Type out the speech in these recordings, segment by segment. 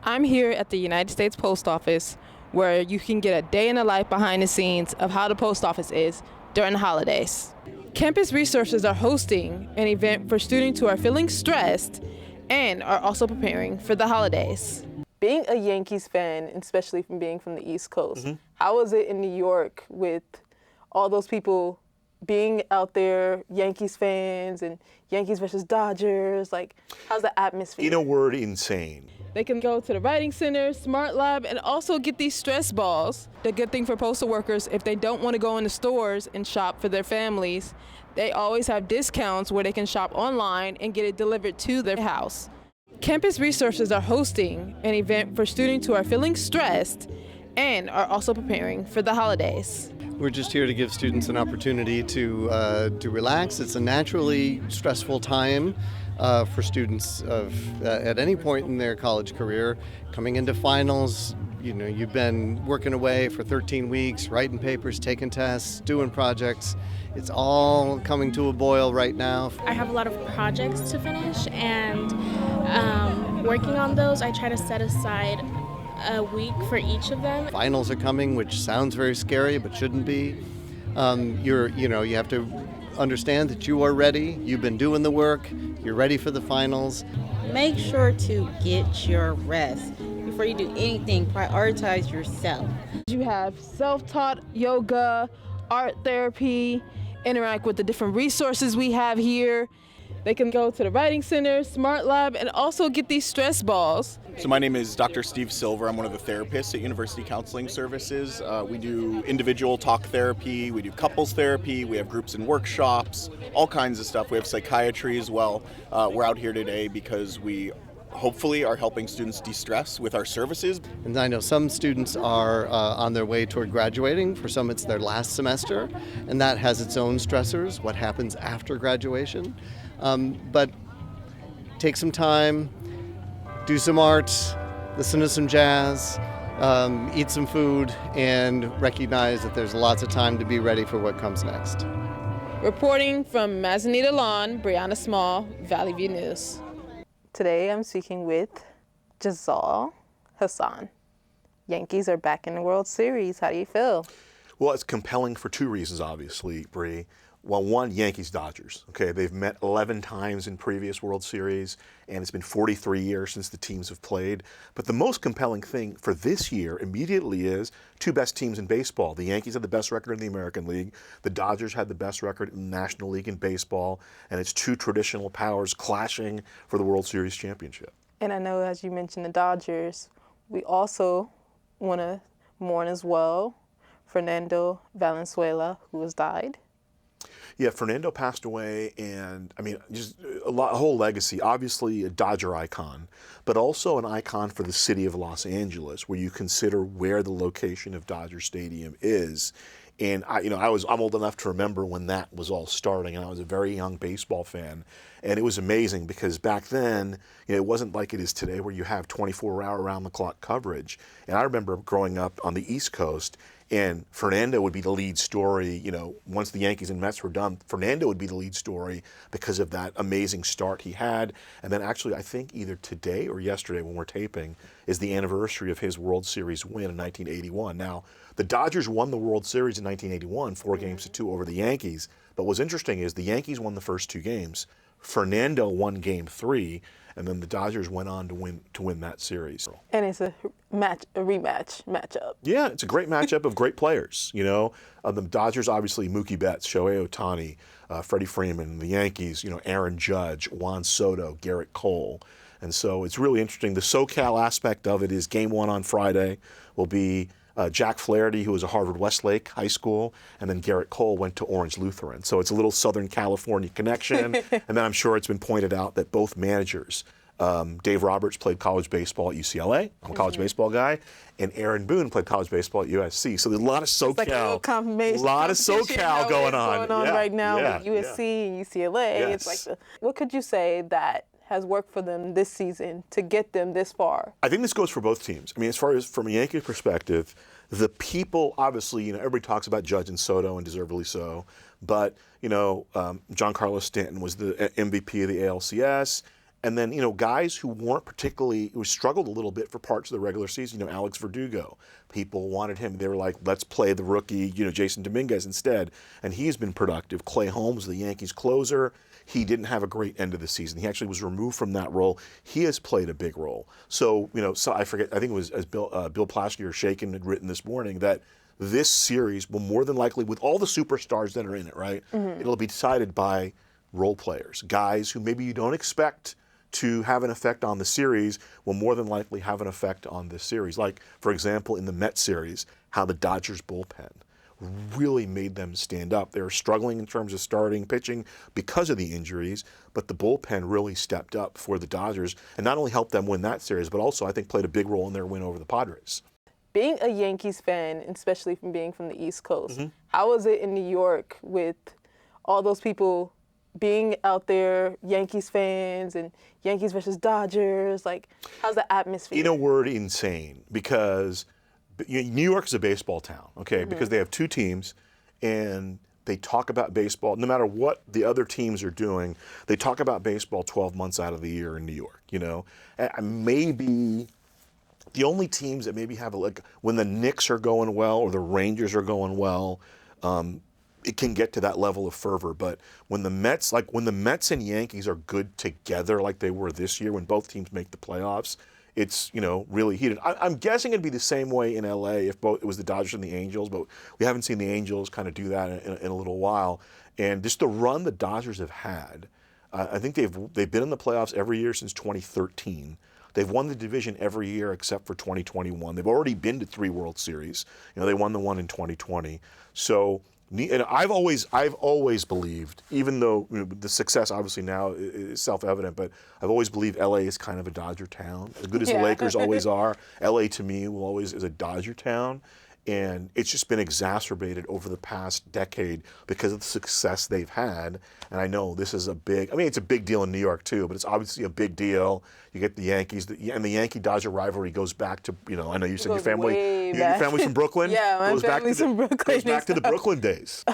I'm here at the United States Post Office, where you can get a day in the life behind the scenes of how the post office is during the holidays. Campus Resources are hosting an event for students who are feeling stressed and are also preparing for the holidays. Being a Yankees fan, especially from being from the East Coast, how was it in New York with all those people being out there, Yankees fans and Yankees versus Dodgers? Like, how's the atmosphere? In a word, insane. They can go to the Writing Center, Smart Lab, and also get these stress balls. The good thing for postal workers, if they don't want to go in the stores and shop for their families, they always have discounts where they can shop online and get it delivered to their house. Campus Resources are hosting an event for students who are feeling stressed and are also preparing for the holidays. We're just here to give students an opportunity to relax. It's a naturally stressful time for students at any point in their college career. Coming into finals, you've been working away for 13 weeks, writing papers, taking tests, doing projects. It's all coming to a boil right now. I have a lot of projects to finish, and working on those, I try to set aside a week for each of them. Finals are coming, which sounds very scary, but shouldn't be. You have to understand that you are ready. You've been doing the work. You're ready for the finals. Make sure to get your rest. Before you do anything, prioritize yourself. You have self-taught yoga, art therapy, interact with the different resources we have here. They can go to the Writing Center, Smart Lab, and also get these stress balls. So my name is Dr. Steve Silver. I'm one of the therapists at University Counseling Services. We do individual talk therapy, we do couples therapy, we have groups and workshops, all kinds of stuff. We have psychiatry as well. We're out here today because we hopefully are helping students de-stress with our services. And I know some students are on their way toward graduating. For some, it's their last semester, and that has its own stressors, what happens after graduation. But take some time, do some art, listen to some jazz, eat some food, and recognize that there's lots of time to be ready for what comes next. Reporting from Mazanita Lawn, Breanna Small, Valley View News. Today I'm speaking with Jazal Hassan. Yankees are back in the World Series. How do you feel? Well, it's compelling for two reasons, obviously, Bree. Well, one, Yankees-Dodgers. Okay, they've met 11 times in previous World Series, and it's been 43 years since the teams have played. But the most compelling thing for this year immediately is two best teams in baseball. The Yankees had the best record in the American League. The Dodgers had the best record in the National League in baseball. And it's two traditional powers clashing for the World Series championship. And I know, as you mentioned, the Dodgers, we also want to mourn as well Fernando Valenzuela, who has died. Yeah, Fernando passed away, and I mean, just a whole legacy. Obviously, a Dodger icon, but also an icon for the city of Los Angeles, where you consider where the location of Dodger Stadium is. And I'm old enough to remember when that was all starting, and I was a very young baseball fan. And it was amazing because back then, it wasn't like it is today, where you have 24-hour round-the-clock coverage. And I remember growing up on the East Coast, and Fernando would be the lead story. Once the Yankees and Mets were done, Fernando would be the lead story because of that amazing start he had. And then actually, I think either today or yesterday when we're taping is the anniversary of his World Series win in 1981. Now, the Dodgers won the World Series in 1981, 4-2 over the Yankees. But what's interesting is the Yankees won the first two games. Fernando won Game 3, and then the Dodgers went on to win that series. And it's a rematch matchup. Yeah, it's a great matchup of great players. The Dodgers, obviously, Mookie Betts, Shohei Ohtani, Freddie Freeman. The Yankees, Aaron Judge, Juan Soto, Garrett Cole. And so it's really interesting. The SoCal aspect of it is Game 1 on Friday will be Jack Flaherty, who was at Harvard Westlake High School, and then Garrett Cole went to Orange Lutheran. So it's a little Southern California connection. And then I'm sure it's been pointed out that both managers, Dave Roberts played college baseball at UCLA. I'm a college baseball guy. And Aaron Boone played college baseball at USC. So there's a lot of SoCal. It's like a little confirmation. A lot of SoCal going on. Right now with USC and UCLA. Yes. It's like, what could you say that has worked for them this season to get them this far? I think this goes for both teams. I mean, as far as from a Yankee perspective, the people, obviously, everybody talks about Judge and Soto, and deservedly so. But, Giancarlo Stanton was the MVP of the ALCS. And then, guys who struggled a little bit for parts of the regular season, Alex Verdugo, people wanted him. They were like, let's play the rookie, Jason Dominguez instead. And he's been productive. Clay Holmes, the Yankees closer, he didn't have a great end of the season. He actually was removed from that role. He has played a big role. So, so I think it was, as Bill Plaschke or Shaken had written this morning, that this series will more than likely, with all the superstars that are in it, right, it'll be decided by role players, guys who maybe you don't expect to have an effect on the series will more than likely have an effect on this series. Like, for example, in the Mets series, how the Dodgers bullpen really made them stand up. They were struggling in terms of starting pitching because of the injuries, but the bullpen really stepped up for the Dodgers and not only helped them win that series, but also I think played a big role in their win over the Padres. Being a Yankees fan, especially from being from the East Coast, how was it in New York with all those people being out there, Yankees fans and Yankees versus Dodgers? Like, how's the atmosphere? In a word, insane, because New York is a baseball town, okay, because they have two teams and they talk about baseball. No matter what the other teams are doing, they talk about baseball 12 months out of the year in New York, And maybe the only teams that maybe have when the Knicks are going well or the Rangers are going well, it can get to that level of fervor. But when the Mets and Yankees are good together like they were this year, when both teams make the playoffs, it's, really heated. I'm guessing it'd be the same way in LA if it was the Dodgers and the Angels, but we haven't seen the Angels kind of do that in a little while. And just the run the Dodgers have had, I think they've been in the playoffs every year since 2013. They've won the division every year except for 2021. They've already been to 3 World Series. They won the one in 2020. So, and I've always believed, even though the success obviously now is self-evident, but I've always believed LA is kind of a Dodger town. As good as the Lakers always are, LA to me will always is a Dodger town. And it's just been exacerbated over the past decade because of the success they've had. And I know this is it's a big deal in New York too, but it's obviously a big deal. You get the Yankees, and the Yankee-Dodger rivalry goes back to, I know you said your family's from Brooklyn? Yeah, my family's from Brooklyn. Goes back to the Brooklyn days.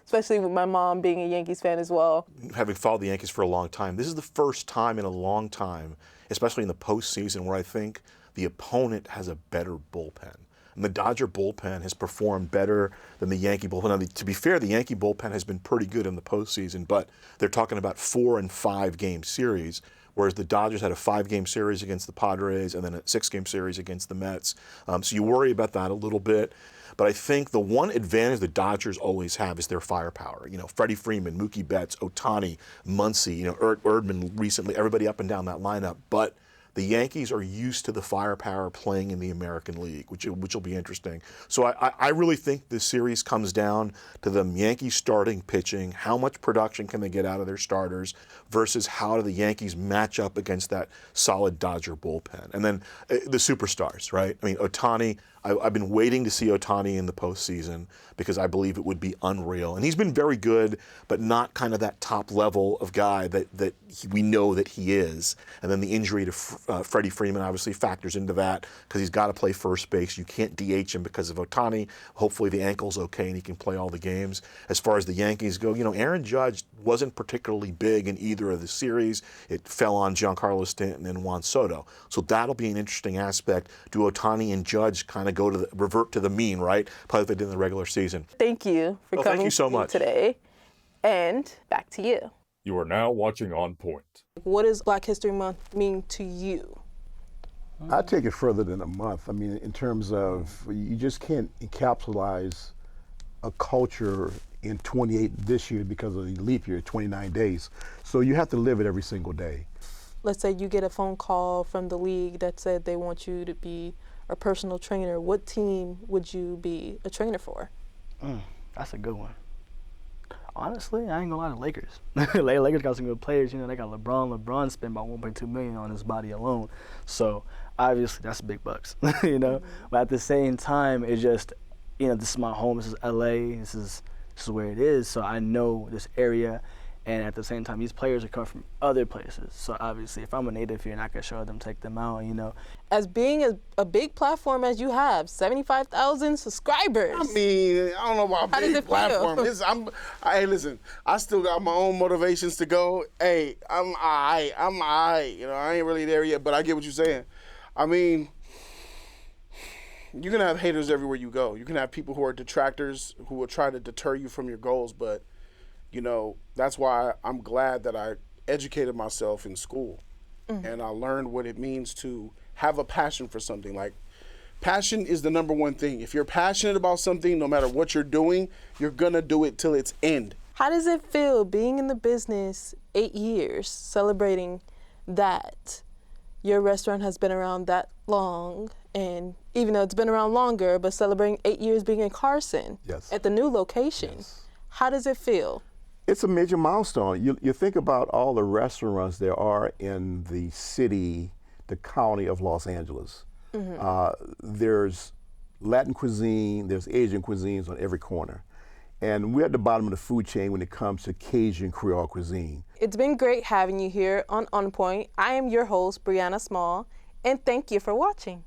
Especially with my mom being a Yankees fan as well. Having followed the Yankees for a long time, this is the first time in a long time, especially in the postseason, where I think the opponent has a better bullpen. And the Dodger bullpen has performed better than the Yankee bullpen. Now, to be fair, the Yankee bullpen has been pretty good in the postseason, but they're talking about 4 and 5 game series, whereas the Dodgers had a 5-game series against the Padres and then a 6-game series against the Mets. So you worry about that a little bit. But I think the one advantage the Dodgers always have is their firepower. Freddie Freeman, Mookie Betts, Ohtani, Muncy, Erdman recently, everybody up and down that lineup. But the Yankees are used to the firepower playing in the American League, which will be interesting. So I really think this series comes down to the Yankees starting pitching, how much production can they get out of their starters versus how do the Yankees match up against that solid Dodger bullpen. And then the superstars, right? I mean, Ohtani, I've been waiting to see Ohtani in the postseason because I believe it would be unreal. And he's been very good, but not kind of that top level of guy that we know that he is. And then the injury to Freddie Freeman obviously factors into that because he's got to play first base. You can't DH him because of Ohtani. Hopefully the ankle's okay and he can play all the games. As far as the Yankees go, Aaron Judge wasn't particularly big in either of the series. It fell on Giancarlo Stanton and Juan Soto. So that'll be an interesting aspect. Do Ohtani and Judge kind of revert to the mean, right? Probably they did in the regular season. Thank you for coming thank you so much today. And back to you. You are now watching On Point. What does Black History Month mean to you? I take it further than a month. I mean, in terms of, you just can't encapsulize a culture in 28 this year because of the leap year, 29 days. So you have to live it every single day. Let's say you get a phone call from the league that said they want you to be a personal trainer. What team would you be a trainer for? That's a good one. Honestly, I ain't gonna lie to Lakers. Lakers got some good players. They got LeBron. LeBron spent about $1.2 million on his body alone. So obviously that's big bucks, But at the same time, it's just, this is my home. This is LA. This is where it is. So I know this area, And at the same time, these players are coming from other places. So obviously, if I'm a native here and I can show them, take them out, you know. As being a big platform as you have, 75,000 subscribers. I mean, I don't know about How does big it platform. feel? Hey, listen, I still got my own motivations to go. Hey, I'm all right. You know, I ain't really there yet, but I get what you're saying. I mean, you're going to have haters everywhere you go. You can have people who are detractors who will try to deter you from your goals, but you know, that's why I'm glad that I educated myself in school and I learned what it means to have a passion for something. Like, passion is the number one thing. If you're passionate about something, no matter what you're doing, you're gonna do it till its end. How does it feel being in the business 8 years, celebrating that your restaurant has been around that long, and even though it's been around longer, but celebrating 8 years being in Carson at the new location? How does it feel? It's a major milestone. You think about all the restaurants there are in the city, the county of Los Angeles. There's Latin cuisine, there's Asian cuisines on every corner. And we're at the bottom of the food chain when it comes to Cajun Creole cuisine. It's been great having you here on Point. I am your host, Breanna Small, and thank you for watching.